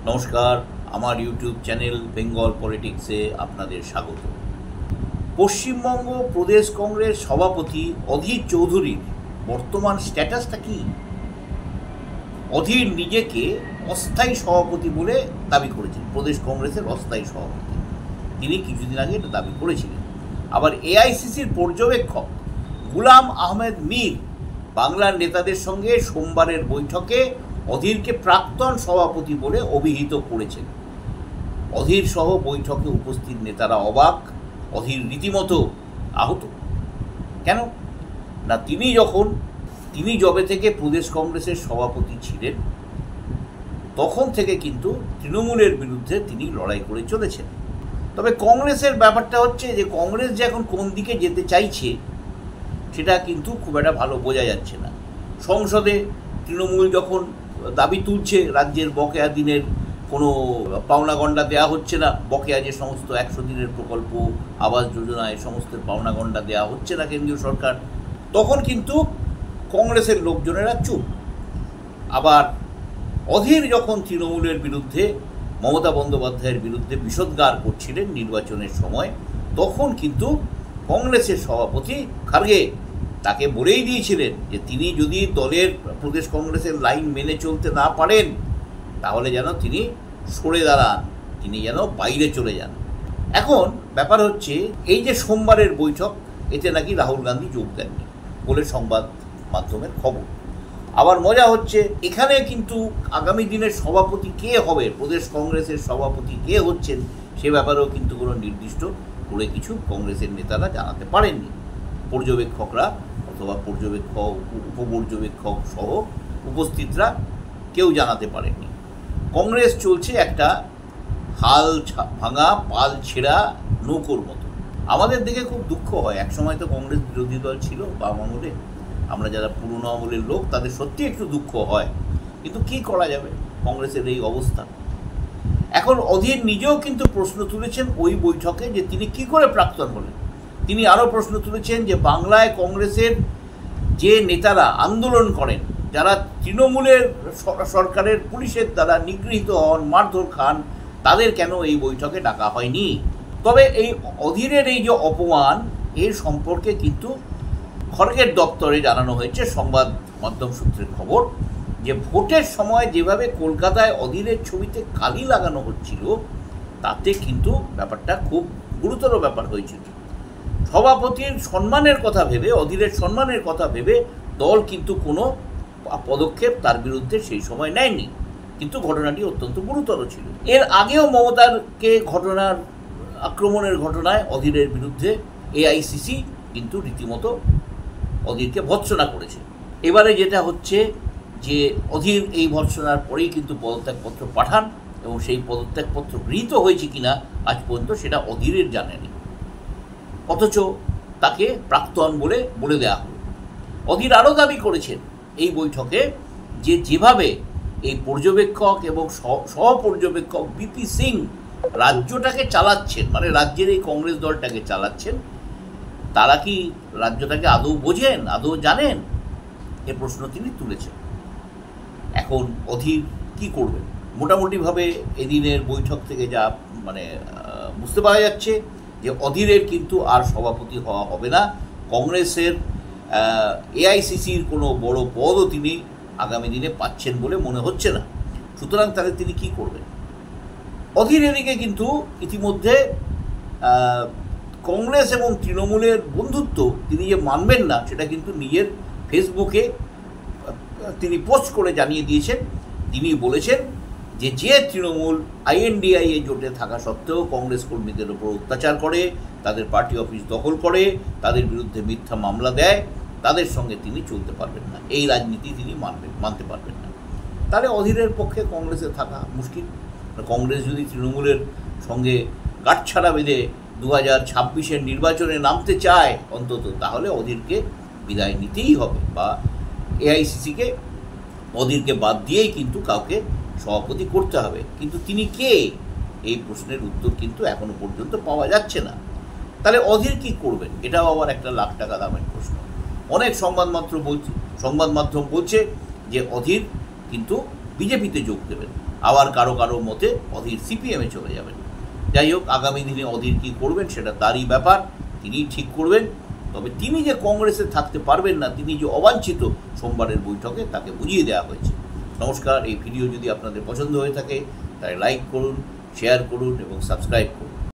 নমস্কার, আমার YouTube channel Bengal পলিটিক্সে আপনাদের স্বাগত। পশ্চিমবঙ্গ প্রদেশ কংগ্রেস সভাপতি অধীর চৌধুরীর বর্তমান স্ট্যাটাসটা কি? অধীর নিজেকে অস্থায়ী সভাপতি বলে দাবি করেছেন, প্রদেশ কংগ্রেসের অস্থায়ী সভাপতি তিনি কিছুদিন আগে এটা দাবি করেছিলেন। আবার এআইসিসির পর্যবেক্ষক গুলাম আহমেদ মীর বাংলার নেতাদের সঙ্গে সোমবারের বৈঠকে অধীরকে প্রাক্তন সভাপতি বলে অভিহিত করেছেন। অধীর সহ বৈঠকে উপস্থিত নেতারা অবাক, অধীর রীতিমতো আহত। কেন না, তিনি যবে থেকে প্রদেশ কংগ্রেসের সভাপতি ছিলেন তখন থেকে কিন্তু তৃণমূলের বিরুদ্ধে তিনি লড়াই করে চলেছেন। তবে কংগ্রেসের ব্যাপারটা হচ্ছে যে কংগ্রেস যে এখন কোন দিকে যেতে চাইছে সেটা কিন্তু খুব একটা ভালো বোঝা যাচ্ছে না। সংসদে তৃণমূল যখন দাবি তুলছে রাজ্যের বকেয়া দিনের কোনো পাওনাগণ্ডা দেওয়া হচ্ছে না, বকেয়া যে সমস্ত 100 দিনের প্রকল্প, আবাস যোজনা, এই সমস্ত পাওনাগণ্ডা দেওয়া হচ্ছে না কেন্দ্রীয় সরকার, তখন কিন্তু কংগ্রেসের লোকজনেরা চুপ। আবার অধীর যখন তৃণমূলের বিরুদ্ধে, মমতা বন্দ্যোপাধ্যায়ের বিরুদ্ধে বিষোদ্গার করছিলেন নির্বাচনের সময়, তখন কিন্তু কংগ্রেসের সভাপতি খার্গে তাকে বলেই দিয়েছিলেন যে তিনি যদি দলের প্রদেশ কংগ্রেসের লাইন মেনে চলতে না পারেন তাহলে যেন তিনি সরে দাঁড়ান, তিনি যেন বাইরে চলে যান। এখন ব্যাপার হচ্ছে এই যে সোমবারের বৈঠক, এতে নাকি রাহুল গান্ধী যোগ দেননি বলে সংবাদ মাধ্যমের খবর। আবার মজা হচ্ছে, এখানে কিন্তু আগামী দিনের সভাপতি কে হবে, প্রদেশ কংগ্রেসের সভাপতি কে হচ্ছেন, সে ব্যাপারেও কিন্তু কোনো নির্দিষ্ট করে কিছু কংগ্রেসের নেতারা জানাতে পারেননি। পর্যবেক্ষকরা অথবা উপপর্যবেক্ষক সহ উপস্থিতরা কেউ জানাতে পারেননি। কংগ্রেস চলছে একটা হাল ভাঙা, পাল ছেঁড়া নৌকোর মতো। আমাদের দেখে খুব দুঃখ হয়, একসময় তো কংগ্রেস বিরোধী দল ছিল বাম আমলে, আমরা যারা পুরনো আমলের লোক তাদের সত্যি একটু দুঃখ হয়, কিন্তু কি করা যাবে, কংগ্রেসের এই অবস্থা। এখন অধীর নিজেও কিন্তু প্রশ্ন তুলেছেন ওই বৈঠকে যে তিনি কি করে প্রাক্তন হলেন। তিনি আরও প্রশ্ন তুলেছেন যে বাংলায় কংগ্রেসের যে নেতারা আন্দোলন করেন, যারা তৃণমূলের সরকারের পুলিশের দ্বারা নিগৃহীত হন, মারধর খান, তাদের কেন এই বৈঠকে ডাকা হয়নি। তবে এই অধীরের এই যে অপমান, এর সম্পর্কে কিন্তু খড়গের দপ্তরে জানানো হয়েছে, সংবাদ মাধ্যম সূত্রের খবর, যে ভোটের সময় যেভাবে কলকাতায় অধীরের ছবিতে কালি লাগানো হচ্ছিল তাতে কিন্তু ব্যাপারটা খুব গুরুতর ব্যাপার হয়েছিল। সভাপতির সম্মানের কথা ভেবে, অধীরের সম্মানের কথা ভেবে দল কিন্তু কোনো পদক্ষেপ তার বিরুদ্ধে সেই সময় নেয়নি, কিন্তু ঘটনাটি অত্যন্ত গুরুতর ছিল। এর আগেও মমতারকে আক্রমণের ঘটনায় অধীরের বিরুদ্ধে এআইসিসি কিন্তু রীতিমতো অধীরকে ভৎসনা করেছে। এবারে যেটা হচ্ছে যে অধীর এই ভৎসনার পরেই কিন্তু পদত্যাগপত্র পাঠান, এবং সেই পদত্যাগপত্র গৃহীত হয়েছে কিনা আজ পর্যন্ত সেটা অধীরের জানেনি, অথচ তাকে প্রাক্তন বলে দেওয়া হলো। অধীর আরও দাবি করেছেন এই বৈঠকে যে যেভাবে এই পর্যবেক্ষক এবং সহপর্যবেক্ষক বিপি সিং রাজ্যটাকে চালাচ্ছেন, মানে রাজ্যের এই কংগ্রেস দলটাকে চালাচ্ছেন, তারা কি রাজ্যটাকে আদৌ বোঝেন, আদৌ জানেন, এ প্রশ্ন তিনি তুলেছেন। এখন অধীর কি করবেন? মোটামুটিভাবে এদিনের বৈঠক থেকে যা বুঝতে পারা যাচ্ছে যে অধীরের কিন্তু আর সভাপতি হওয়া হবে না। কংগ্রেসের এআইসিসির কোনো বড় পদও তিনি আগামী দিনে পাচ্ছেন বলে মনে হচ্ছে না। সুতরাং তাহলে তিনি কি করবেন? অধীর এদিকে কিন্তু ইতিমধ্যে কংগ্রেস এবং তৃণমূলের বন্ধুত্ব তিনি যে মানবেন না সেটা কিন্তু নিজের ফেসবুকে তিনি পোস্ট করে জানিয়ে দিয়েছেন। তিনি বলেছেন যে তৃণমূল আইএনডিআইএ জোটে থাকা সত্ত্বেও কংগ্রেস কর্মীদের ওপর অত্যাচার করে, তাদের পার্টি অফিস দখল করে, তাদের বিরুদ্ধে মিথ্যা মামলা দেয়, তাদের সঙ্গে তিনি চলতে পারবেন না, এই রাজনীতি তিনি মানতে পারবেন না। তাহলে অধীরের পক্ষে কংগ্রেসে থাকা মুশকিল। কংগ্রেস যদি তৃণমূলের সঙ্গে গাঁটছাড়া বেঁধে 2026-এর নির্বাচনে নামতে চায় অন্তত, তাহলে অধীরকে বিদায় নিতেই হবে, বা এআইসিসিকে অধীরকে বাদ দিয়েই কিন্তু কাউকে সভাপতি করতে হবে। কিন্তু তিনি কে, এই প্রশ্নের উত্তর কিন্তু এখনো পর্যন্ত পাওয়া যাচ্ছে না। তাহলে অধীর কি করবেন? এটাও আবার একটা লাখ টাকা দামের প্রশ্ন। অনেক সংবাদ মাধ্যম বলছে যে অধীর কিন্তু বিজেপিতে যোগ দেবেন। আবার কারো কারো মতে অধীর সিপিএমে চলে যাবেন। যাই হোক, আগামী দিনে অধীর কী করবেন সেটা তারই ব্যাপার, তিনিই ঠিক করবেন। তবে তিনি যে কংগ্রেসে থাকতে পারবেন না, তিনি যে অবাঞ্ছিত সোমবারের বৈঠকে, তাকে বুঝিয়ে দেওয়া হয়েছে। নমস্কার, এই ভিডিও যদি আপনাদের পছন্দ হয়ে থাকে তাহলে লাইক করুন, শেয়ার করুন এবং সাবস্ক্রাইব করুন।